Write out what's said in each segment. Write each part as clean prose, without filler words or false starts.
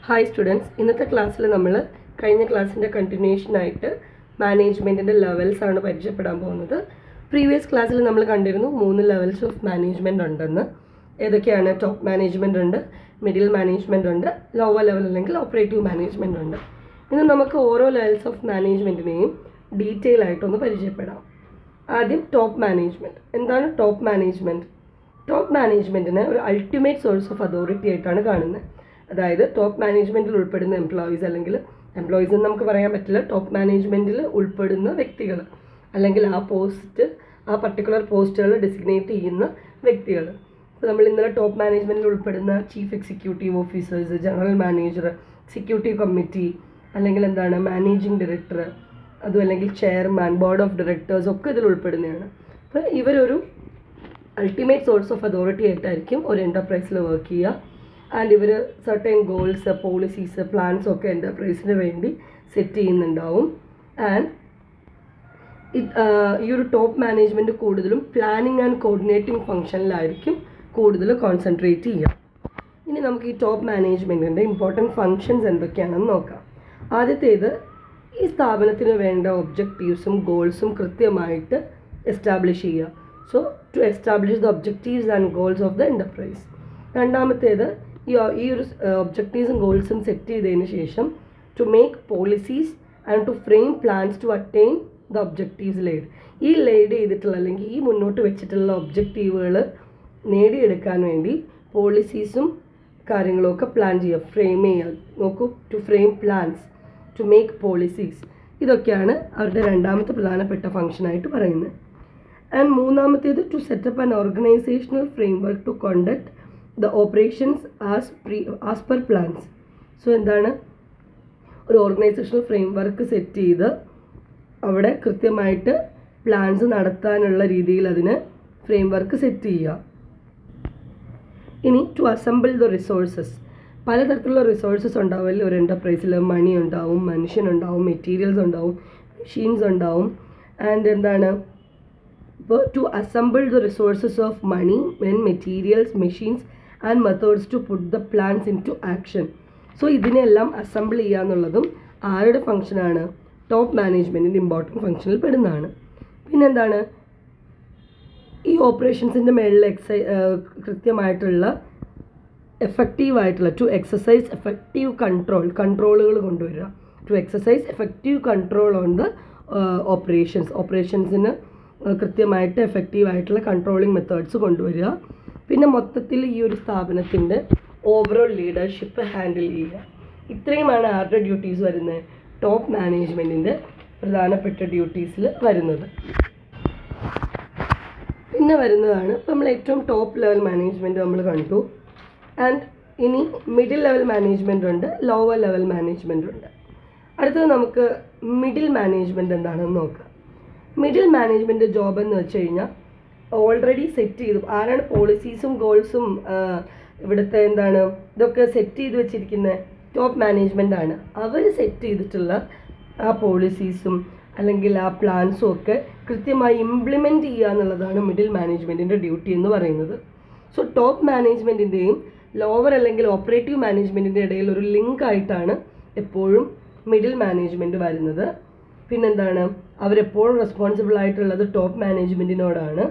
Hi students, ഇന്നത്തെ ക്ലാസ്സിൽ നമ്മൾ കഴിഞ്ഞ ക്ലാസ്സിൻ്റെ കണ്ടിന്യൂഷനായിട്ട് മാനേജ്മെൻറ്റിൻ്റെ ലെവൽസ് ആണ് പരിചയപ്പെടാൻ പോകുന്നത്. പ്രീവിയസ് ക്ലാസ്സിൽ നമ്മൾ കണ്ടിരുന്നു 3 ലെവൽസ് ഓഫ് മാനേജ്മെൻറ്റ് ഉണ്ടെന്ന്. ഏതൊക്കെയാണ്? ടോപ്പ് മാനേജ്മെൻറ്റ് ഉണ്ട്, മിഡിൽ മാനേജ്മെൻറ്റ് ഉണ്ട്, ലോവർ ലെവൽ അല്ലെങ്കിൽ ഓപ്പറേറ്റീവ് മാനേജ്മെൻറ്റ് ഉണ്ട്. ഇന്ന് നമുക്ക് ഓരോ ലെവൽസ് ഓഫ് മാനേജ്മെൻറ്റിനെയും ഡീറ്റെയിൽ ആയിട്ടൊന്ന് പരിചയപ്പെടാം. ആദ്യം ടോപ്പ് മാനേജ്മെൻറ്റ്. എന്താണ് ടോപ്പ് മാനേജ്മെൻറ്റ്? ടോപ്പ് മാനേജ്മെൻറ്റിനെ ഒരു അൾട്ടിമേറ്റ് സോഴ്സ് ഓഫ് അതോറിറ്റി ആയിട്ടാണ് കാണുന്നത്. അതായത് ടോപ്പ് മാനേജ്മെൻറ്റിൽ ഉൾപ്പെടുന്ന എംപ്ലോയീസ്, അല്ലെങ്കിൽ എംപ്ലോയീസ് എന്ന് നമുക്ക് പറയാൻ പറ്റില്ല, ടോപ്പ് മാനേജ്മെൻറ്റിൽ ഉൾപ്പെടുന്ന വ്യക്തികൾ, അല്ലെങ്കിൽ ആ പർട്ടിക്കുലർ പോസ്റ്റുകൾ ഡെസിഗ്നേറ്റ് ചെയ്യുന്ന വ്യക്തികൾ. ഇപ്പോൾ നമ്മൾ ഇന്നലെ ടോപ്പ് മാനേജ്മെൻറ്റിൽ ഉൾപ്പെടുന്ന chief executive officers, general manager, executive committee, അല്ലെങ്കിൽ മാനേജിങ് ഡയറക്ടർ, അതും അല്ലെങ്കിൽ ചെയർമാൻ, ബോർഡ് ഓഫ് ഡയറക്ടേഴ്സ് ഒക്കെ ഇതിൽ ഉൾപ്പെടുന്നതാണ്. അപ്പോൾ ഇവരൊരു അൾട്ടിമേറ്റ് സോഴ്സ് ഓഫ് അതോറിറ്റി ആയിട്ടായിരിക്കും ഒരു എൻ്റർപ്രൈസിൽ വർക്ക് ചെയ്യുക. ആൻഡ് ഇവർ സർട്ടൻ ഗോൾസ്, പോളിസീസ്, പ്ലാൻസ് ഒക്കെ എൻ്റർപ്രൈസിന് വേണ്ടി സെറ്റ് ചെയ്യുന്നുണ്ടാവും. ആൻഡ് ഈ ഒരു ടോപ്പ് മാനേജ്മെൻറ്റ് കൂടുതലും പ്ലാനിങ് ആൻഡ് കോർഡിനേറ്റിംഗ് ഫംഗ്ഷനിലായിരിക്കും കൂടുതൽ കോൺസെൻട്രേറ്റ് ചെയ്യുക. ഇനി നമുക്ക് ഈ ടോപ്പ് മാനേജ്മെൻറ്റിൻ്റെ ഇമ്പോർട്ടൻറ്റ് ഫങ്ഷൻസ് എന്തൊക്കെയാണെന്ന് നോക്കാം. ആദ്യത്തേത്, ഈ സ്ഥാപനത്തിന് വേണ്ട ഒബ്ജക്റ്റീവ്സും ഗോൾസും കൃത്യമായിട്ട് എസ്റ്റാബ്ലിഷ് ചെയ്യുക. So to establish the objectives and goals of the enterprise. രണ്ടാമത്തേത്, ഈ ഒരു ഒബ്ജക്റ്റീവ്സും ഗോൾസും സെറ്റ് ചെയ്തതിന് ശേഷം to make policies and to frame plans to attain the objectives laid. ഈ ലെയ്ഡ് ചെയ്തിട്ടുള്ള അല്ലെങ്കിൽ ഈ മുന്നോട്ട് വെച്ചിട്ടുള്ള ഒബ്ജക്റ്റീവുകൾ നേടിയെടുക്കാൻ വേണ്ടി പോളിസീസും കാര്യങ്ങളൊക്കെ പ്ലാൻ ചെയ്യുക, ഫ്രെയിം ചെയ്യുക. നോക്കൂ, to frame plans, to make policies, ഇതൊക്കെയാണ് അവരുടെ രണ്ടാമത്തെ പ്രധാനപ്പെട്ട ഫംഗ്ഷനായിട്ട് പറയുന്നത്. ആൻഡ് മൂന്നാമത്തേത്, to set up an organizational framework to conduct the operations as per plans. So എന്താണ്? ഒരു ഓർഗനൈസേഷണൽ ഫ്രെയിംവർക്ക് സെറ്റ് ചെയ്ത് അവിടെ കൃത്യമായിട്ട് പ്ലാൻസ് നടത്താനുള്ള രീതിയിൽ അതിന് ഫ്രെയിംവർക്ക് സെറ്റ് ചെയ്യുക. ഇനി ടു അസംബിൾ ദ റിസോഴ്സസ്. പലതരത്തിലുള്ള റിസോഴ്സസ് ഉണ്ടാവില്ല ഒരു എൻ്റർപ്രൈസിൽ. മണി ഉണ്ടാവും, മനുഷ്യനുണ്ടാവും, മെറ്റീരിയൽസ് ഉണ്ടാവും, മെഷീൻസ് ഉണ്ടാവും. ആൻഡ് ഇപ്പോൾ to assemble the resources of money, materials, machines and methods to put the plans in to action. So ഇതിനെല്ലാം അസംബിൾ ചെയ്യുക എന്നുള്ളതും ആരുടെ ഫംഗ്ഷനാണ്? ടോപ്പ് മാനേജ്മെൻറ്റിൻ്റെ ഇമ്പോർട്ടൻറ്റ് ഫംഗ്ഷനിൽ പെടുന്നതാണ്. പിന്നെന്താണ്? ഈ ഓപ്പറേഷൻസിൻ്റെ മേളിൽ കൃത്യമായിട്ടുള്ള എഫക്റ്റീവായിട്ടുള്ള ടു എക്സസൈസ് എഫക്റ്റീവ് കൺട്രോളുകൾ കൊണ്ടുവരിക. To exercise effective control on the ഓപ്പറേഷൻസിന് കൃത്യമായിട്ട് എഫക്റ്റീവായിട്ടുള്ള കൺട്രോളിങ് മെത്തേഡ്സ് കൊണ്ടുവരിക. പിന്നെ മൊത്തത്തിൽ ഈ ഒരു സ്ഥാപനത്തിൻ്റെ ഓവറോൾ ലീഡർഷിപ്പ് ഹാൻഡിൽ ചെയ്യുക. ഇത്രയുമാണ് ആരുടെ ഡ്യൂട്ടീസ് വരുന്നത്? ടോപ്പ് മാനേജ്മെൻറ്റിൻ്റെ പ്രധാനപ്പെട്ട ഡ്യൂട്ടീസിൽ വരുന്നത്. പിന്നെ വരുന്നതാണ്, ഇപ്പോൾ നമ്മൾ ഏറ്റവും ടോപ്പ് ലെവൽ മാനേജ്മെൻറ്റ് നമ്മൾ കണ്ടു. ആൻഡ് ഇനി മിഡിൽ ലെവൽ മാനേജ്മെൻറ്റ് ഉണ്ട്, ലോവർ ലെവൽ മാനേജ്മെൻറ്റ് ഉണ്ട്. അടുത്തത് നമുക്ക് മിഡിൽ മാനേജ്മെൻറ്റ് എന്താണെന്ന് നോക്കാം. മിഡിൽ മാനേജ്മെൻറ്റ് ജോബ് എന്ന് വെച്ച് കഴിഞ്ഞാൽ ഓൾറെഡി സെറ്റ് ചെയ്തു. ആരാണ് പോളിസീസും ഗോൾസും ഇവിടുത്തെ ഇതൊക്കെ സെറ്റ് ചെയ്ത് വെച്ചിരിക്കുന്നത്? ടോപ്പ് മാനേജ്മെൻ്റ് ആണ്. അവർ സെറ്റ് ചെയ്തിട്ടുള്ള ആ പോളിസീസും അല്ലെങ്കിൽ ആ പ്ലാൻസും ഒക്കെ കൃത്യമായി ഇംപ്ലിമെൻറ്റ് ചെയ്യുക എന്നുള്ളതാണ് മിഡിൽ മാനേജ്മെൻറ്റിൻ്റെ ഡ്യൂട്ടി എന്ന് പറയുന്നത്. സോ ടോപ്പ് മാനേജ്മെൻറ്റിൻ്റെയും ലോവർ അല്ലെങ്കിൽ ഓപ്പറേറ്റീവ് മാനേജ്മെൻറ്റിൻ്റെ ഇടയിൽ ഒരു ലിങ്ക് ആയിട്ടാണ് എപ്പോഴും മിഡിൽ മാനേജ്മെൻറ്റ് വരുന്നത്. അവരെപ്പോഴും റെസ്പോൺസിബിൾ ആയിട്ടുള്ളത് ടോപ്പ് മാനേജ്മെൻറ്റിനോടാണ്.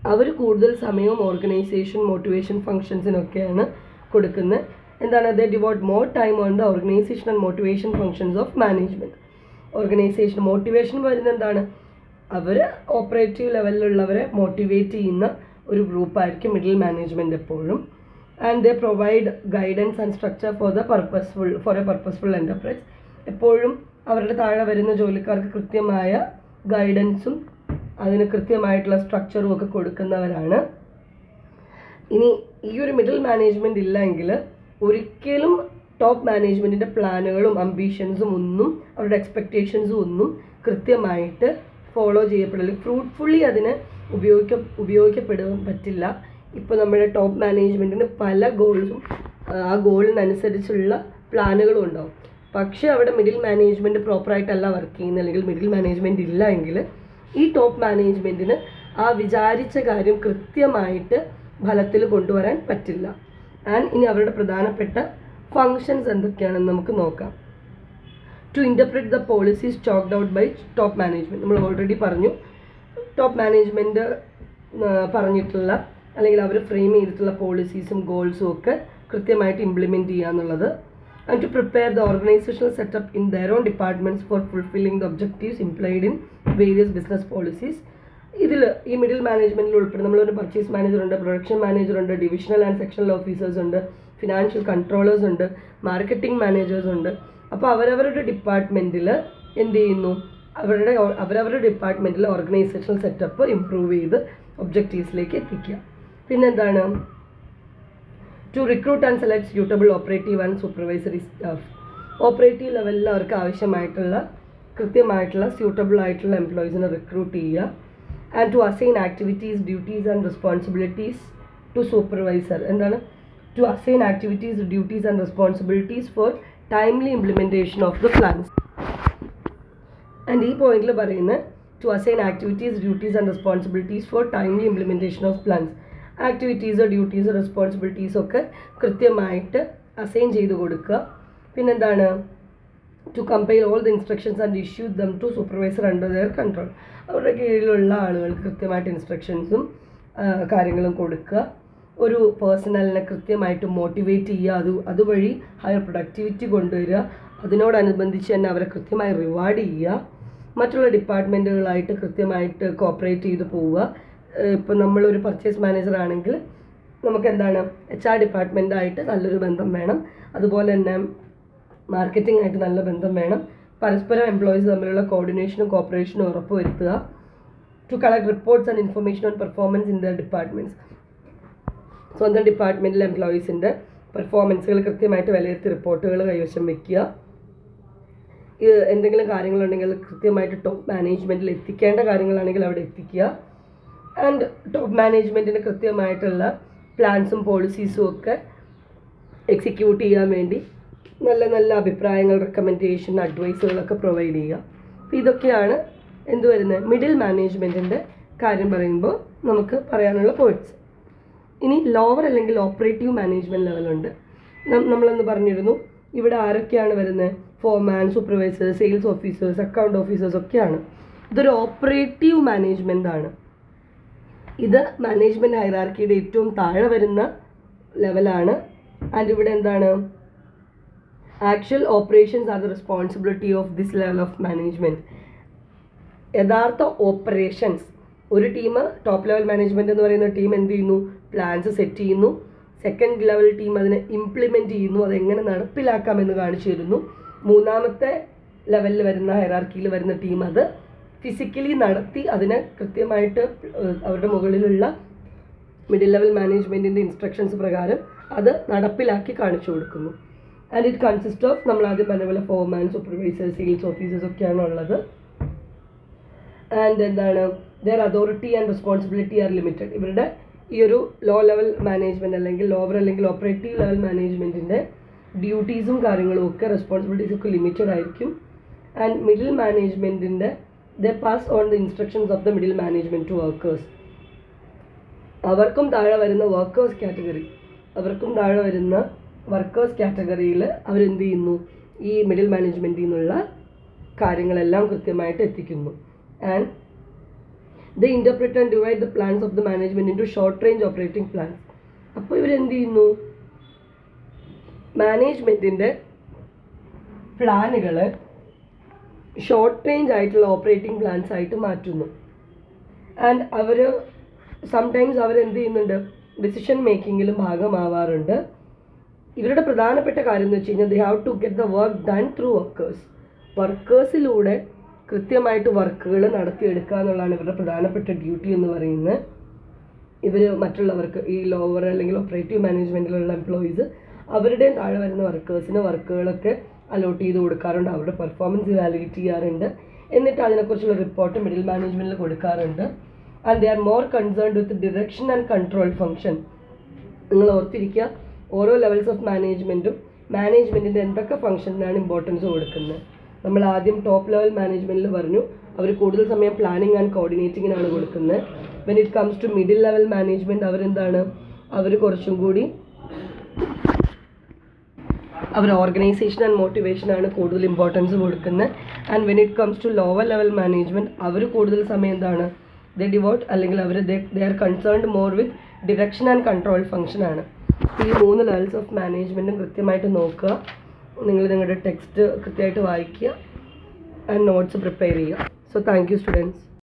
അവർ കൂടുതൽ സമയവും ഓർഗനൈസേഷൻ മോട്ടിവേഷൻ ഫങ്ഷൻസിനൊക്കെയാണ് കൊടുക്കുന്നത്. They devote more time on the organisation and motivation functions of management. Organisation motivation വരുന്നത് അവർ ഓപ്പറേറ്റീവ് ലെവലിലുള്ളവരെ മോട്ടിവേറ്റ് ചെയ്യുന്ന ഒരു ഗ്രൂപ്പായിരിക്കും മിഡിൽ മാനേജ്മെൻറ്റ് എപ്പോഴും. And they provide guidance and structure for a purposeful enterprise. എപ്പോഴും അവരുടെ താഴെ വരുന്ന ജോലിക്കാർക്ക് കൃത്യമായ ഗൈഡൻസും അതിന് കൃത്യമായിട്ടുള്ള സ്ട്രക്ചറും ഒക്കെ കൊടുക്കുന്നവരാണ്. ഇനി ഈ ഒരു മിഡിൽ മാനേജ്മെൻറ്റ് ഇല്ലെങ്കിൽ ഒരിക്കലും ടോപ്പ് മാനേജ്മെൻറ്റിൻ്റെ പ്ലാനുകളും അംബീഷൻസും ഒന്നും അവരുടെ എക്സ്പെക്റ്റേഷൻസും ഒന്നും കൃത്യമായിട്ട് ഫോളോ ചെയ്യപ്പെടില്ല. ഫ്രൂട്ട്ഫുള്ളി അതിന് ഉപയോഗിക്കപ്പെടാൻ പറ്റില്ല. ഇപ്പോൾ നമ്മുടെ ടോപ്പ് മാനേജ്മെൻറ്റിന് പല ഗോൾസും ആ ഗോളിനനുസരിച്ചുള്ള പ്ലാനുകളും ഉണ്ടാവും. പക്ഷേ അവിടെ മിഡിൽ മാനേജ്മെൻറ്റ് പ്രോപ്പറായിട്ടല്ല വർക്ക് ചെയ്യുന്നത്, അല്ലെങ്കിൽ മിഡിൽ മാനേജ്മെൻറ്റ് ഇല്ല എങ്കിൽ ഈ ടോപ്പ് മാനേജ്മെൻറ്റിന് ആ വിചാരിച്ച കാര്യം കൃത്യമായിട്ട് ഫലത്തിൽ കൊണ്ടുവരാൻ പറ്റില്ല. ആൻഡ് ഇനി അവരുടെ പ്രധാനപ്പെട്ട ഫങ്ഷൻസ് എന്തൊക്കെയാണെന്ന് നമുക്ക് നോക്കാം. To interpret the policies chalked out by top management. നമ്മൾ ഓൾറെഡി പറഞ്ഞു, ടോപ്പ് മാനേജ്മെൻറ്റ് പറഞ്ഞിട്ടുള്ള അല്ലെങ്കിൽ അവർ ഫ്രെയിം ചെയ്തിട്ടുള്ള പോളിസീസും ഗോൾസും ഒക്കെ കൃത്യമായിട്ട് ഇംപ്ലിമെൻറ്റ് ചെയ്യുക എന്നുള്ളത്. And to prepare the organisational setup in their own departments for fulfilling the objectives implied in various business policies. ഇതിൽ ഈ മിഡിൽ മാനേജ്മെൻറ്റിൽ ഉൾപ്പെടും. നമ്മളൊരു പർച്ചേസ് മാനേജറുണ്ട്, പ്രൊഡക്ഷൻ മാനേജറുണ്ട്, ഡിവിഷണൽ ആൻഡ് സെക്ഷണൽ ഓഫീസേഴ്സ് ഉണ്ട്, ഫിനാൻഷ്യൽ കൺട്രോളേഴ്സ് ഉണ്ട്, മാർക്കറ്റിംഗ് മാനേജേഴ്സ് ഉണ്ട്. അപ്പോൾ അവരവരുടെ ഡിപ്പാർട്ട്മെൻറ്റിൽ എന്ത് ചെയ്യുന്നു, അവരവരുടെ ഡിപ്പാർട്ട്മെൻറ്റിൽ ഓർഗനൈസേഷണൽ സെറ്റപ്പ് ഇമ്പ്രൂവ് ചെയ്ത് ഒബ്ജക്റ്റീവ്സിലേക്ക് എത്തിക്കുക. പിന്നെന്താണ്, to recruit and select suitable operative and supervisory staff. Operative ലെവലിൽ അവർക്ക് ആവശ്യമായിട്ടുള്ള കൃത്യമായിട്ടുള്ള സ്യൂട്ടബിൾ ആയിട്ടുള്ള എംപ്ലോയീസിനെ റിക്രൂട്ട് ചെയ്യുക. And to assign activities, duties and responsibilities to supervisor. എന്താണ്, to assign activities, duties and responsibilities for timely implementation of the plans. And ഈ പോയിന്റിൽ പറയുന്നത് to assign activities, duties and responsibilities for timely implementation of plans. Activities, duties, responsibilities ഒക്കെ കൃത്യമായിട്ട് assign ചെയ്ത് കൊടുക്കുക. പിന്നെന്താണ്, to compile all the instructions and issue them to supervisor under their control. അവരുടെ കീഴിലുള്ള ആളുകൾക്ക് കൃത്യമായിട്ട് ഇൻസ്ട്രക്ഷൻസും കാര്യങ്ങളും കൊടുക്കുക. ഒരു പേഴ്സണലിനെ കൃത്യമായിട്ട് മോട്ടിവേറ്റ് ചെയ്യുക, അതുവഴി ഹയർ പ്രൊഡക്ടിവിറ്റി കൊണ്ടുവരിക. അതിനോടനുബന്ധിച്ച് തന്നെ അവരെ കൃത്യമായി റിവാർഡ് ചെയ്യുക. മറ്റുള്ള ഡിപ്പാർട്ട്മെൻറ്റുകളായിട്ട് കൃത്യമായിട്ട് കോപ്പറേറ്റ് ചെയ്ത് പോവുക. ഇപ്പം നമ്മളൊരു പർച്ചേസ് മാനേജർ ആണെങ്കിൽ നമുക്ക് എന്താണ്, HR ഡിപ്പാർട്ട്മെൻറ്റായിട്ട് നല്ലൊരു ബന്ധം വേണം. അതുപോലെ തന്നെ മാർക്കറ്റിംഗ് ആയിട്ട് നല്ല ബന്ധം വേണം. പരസ്പരം എംപ്ലോയീസ് തമ്മിലുള്ള കോർഡിനേഷനും കോപ്പറേഷനും ഉറപ്പുവരുത്തുക. To collect reports and information on performance in the departments. സ്വന്തം ഡിപ്പാർട്ട്മെൻറ്റിലെ എംപ്ലോയീസിൻ്റെ പെർഫോമൻസുകൾ കൃത്യമായിട്ട് വിലയിരുത്തി റിപ്പോർട്ടുകൾ കൈവശം വയ്ക്കുക. എന്തെങ്കിലും കാര്യങ്ങളുണ്ടെങ്കിൽ കൃത്യമായിട്ട് ടോപ്പ് മാനേജ്മെൻറ്റിൽ എത്തിക്കേണ്ട കാര്യങ്ങളാണെങ്കിൽ അവിടെ എത്തിക്കുക. ആൻഡ് ടോപ്പ് മാനേജ്മെൻറ്റിന് കൃത്യമായിട്ടുള്ള പ്ലാൻസും പോളിസീസും ഒക്കെ എക്സിക്യൂട്ട് ചെയ്യാൻ വേണ്ടി നല്ല നല്ല അഭിപ്രായങ്ങൾ, റെക്കമെൻഡേഷൻ, അഡ്വൈസുകളൊക്കെ പ്രൊവൈഡ് ചെയ്യുക. അപ്പോൾ ഇതൊക്കെയാണ് എന്ത് വരുന്നത്, മിഡിൽ മാനേജ്മെൻറ്റിൻ്റെ കാര്യം പറയുമ്പോൾ നമുക്ക് പറയാനുള്ള പോയിൻറ്റ്സ്. ഇനി ലോവർ അല്ലെങ്കിൽ ഓപ്പറേറ്റീവ് മാനേജ്മെൻറ്റ് ലെവലുണ്ട്. നമ്മളെന്ന് പറഞ്ഞിരുന്നു, ഇവിടെ ആരൊക്കെയാണ് വരുന്നത്, foreman, supervisors, sales officers, account officers ഒക്കെയാണ്. ഇതൊരു ഓപ്പറേറ്റീവ് മാനേജ്മെൻ്റ് ആണ്. ഇത് മാനേജ്മെൻറ്റ് ഹൈറാർക്കിയുടെ ഏറ്റവും താഴെ വരുന്ന ലെവലാണ്. ആൻഡ് ഇവിടെ എന്താണ്, actual operations are the responsibility of this level of management. യഥാർത്ഥ ഓപ്പറേഷൻസ്, ഒരു ടീം, ടോപ്പ് ലെവൽ മാനേജ്മെൻറ്റ് എന്ന് പറയുന്ന ടീം എന്ത് ചെയ്യുന്നു, പ്ലാൻസ് സെറ്റ് ചെയ്യുന്നു. സെക്കൻഡ് ലെവൽ ടീം അതിനെ ഇംപ്ലിമെൻറ്റ് ചെയ്യുന്നു, അതെങ്ങനെ നടപ്പിലാക്കാമെന്ന് കാണിച്ചു തരുന്നു. മൂന്നാമത്തെ ലെവലിൽ വരുന്ന ഹൈറാർക്കിയിൽ വരുന്ന ടീം അത് ഫിസിക്കലി നടത്തി അതിനെ കൃത്യമായിട്ട് അവരുടെ മുകളിലുള്ള മിഡിൽ ലെവൽ മാനേജ്മെൻറ്റിൻ്റെ ഇൻസ്ട്രക്ഷൻസ് പ്രകാരം അത് നടപ്പിലാക്കി കാണിച്ചു കൊടുക്കുന്നു. ആൻഡ് ഇറ്റ് കൺസിസ്റ്റ് ഓഫ്, നമ്മൾ ആദ്യം പറഞ്ഞ പോലെ ഫോർമാൻ, സൂപ്പർവൈസേഴ്സ്, സെയിൽസ് ഓഫീസേഴ്സ് ഒക്കെയാണ് ഉള്ളത്. ആൻഡ് എന്താണ്, their authority and responsibility are limited. ഇവരുടെ ഈ ഒരു ലോ ലെവൽ മാനേജ്മെൻറ്റ് അല്ലെങ്കിൽ ലോവർ അല്ലെങ്കിൽ ഓപ്പറേറ്റീവ് ലെവൽ മാനേജ്മെൻറ്റിൻ്റെ ഡ്യൂട്ടീസും കാര്യങ്ങളും ഒക്കെ റെസ്പോൺസിബിലിറ്റീസും ഒക്കെ ലിമിറ്റഡ് ആയിരിക്കും. ആൻഡ് മിഡിൽ മാനേജ്മെൻറ്റിൻ്റെ they pass on the instructions of the middle management to workers. അവർക്കും താഴെ വരുന്ന വർക്കേഴ്സ് കാറ്റഗറിയിൽ അവരെന്ത് ചെയ്യുന്നു, ഈ മിഡിൽ മാനേജ്മെൻറ്റിൽ നിന്നുള്ള കാര്യങ്ങളെല്ലാം കൃത്യമായിട്ട് എത്തിക്കുന്നു. And they interpret and divide the plans of the management into short range operating plans. അപ്പോൾ ഇവരെന്ത് ചെയ്യുന്നു, മാനേജ്മെൻറ്റിൻ്റെ പ്ലാനുകൾ ഷോർട്ട് റേഞ്ച് ആയിട്ടുള്ള ഓപ്പറേറ്റിംഗ് പ്ലാൻസ് ആയിട്ട് മാറ്റുന്നു. ആൻഡ് അവർ സംടൈംസ് അവരെന്ത് ചെയ്യുന്നുണ്ട്, ഡിസിഷൻ മേക്കിങ്ങിലും ഭാഗമാവാറുണ്ട്. ഇവരുടെ പ്രധാനപ്പെട്ട കാര്യം എന്ന് വെച്ച് കഴിഞ്ഞാൽ they have to get the work done through workers. വർക്കേഴ്സിലൂടെ കൃത്യമായിട്ട് വർക്കുകൾ നടത്തിയെടുക്കുക എന്നുള്ളതാണ് ഇവരുടെ പ്രധാനപ്പെട്ട ഡ്യൂട്ടി എന്ന് പറയുന്നത്. ഇവർ മറ്റുള്ളവർക്ക്, ഈ ലോവർ അല്ലെങ്കിൽ ഓപ്പറേറ്റീവ് മാനേജ്മെൻറ്റിലുള്ള എംപ്ലോയീസ് അവരുടെയും താഴെ വരുന്ന വർക്കേഴ്സിന് വർക്കുകളൊക്കെ അലോട്ട് ചെയ്ത് കൊടുക്കാറുണ്ട്. അവരുടെ പെർഫോമൻസ് ഇവാലുവേറ്റ് ചെയ്യാറുണ്ട്. എന്നിട്ട് അതിനെക്കുറിച്ചുള്ള റിപ്പോർട്ട് മിഡിൽ മാനേജ്മെൻറ്റിൽ കൊടുക്കാറുണ്ട്. And they are more concerned with direction and control function. നിങ്ങൾ ഓർത്തിരിക്കുക, ഓരോ ലെവൽസ് ഓഫ് മാനേജ്മെൻറ്റിൻ്റെ എന്തൊക്കെ ഫംഗ്ഷനാണ് ഇമ്പോർട്ടൻസ് കൊടുക്കുന്നത്. നമ്മൾ ആദ്യം ടോപ്പ് ലെവൽ മാനേജ്മെൻറ്റിൽ പറഞ്ഞു അവർ കൂടുതൽ സമയം പ്ലാനിങ് ആൻഡ് കോർഡിനേറ്റിങ്ങിനാണ് കൊടുക്കുന്നത്. When it comes to middle level management അവരെന്താണ്, അവർ കുറച്ചും കൂടി അവർ ഓർഗനൈസേഷൻ ആൻഡ് മോട്ടിവേഷനാണ് കൂടുതൽ ഇമ്പോർട്ടൻസ് കൊടുക്കുന്നത്. And when it comes to lower level management അവർ കൂടുതൽ സമയം എന്താണ് ദേ ഡിവോട്ട് അല്ലെങ്കിൽ അവർ they are concerned more with direction and control ഫംഗ്ഷനാണ്. ഈ 3 ലെവൽസ് ഓഫ് മാനേജ്മെൻറ്റും കൃത്യമായിട്ട് നോക്കുക. നിങ്ങൾ നിങ്ങളുടെ ടെക്സ്റ്റ് കൃത്യമായിട്ട് വായിക്കുക ആൻഡ് നോട്ട്സ് പ്രിപ്പയർ ചെയ്യുക. So thank you students.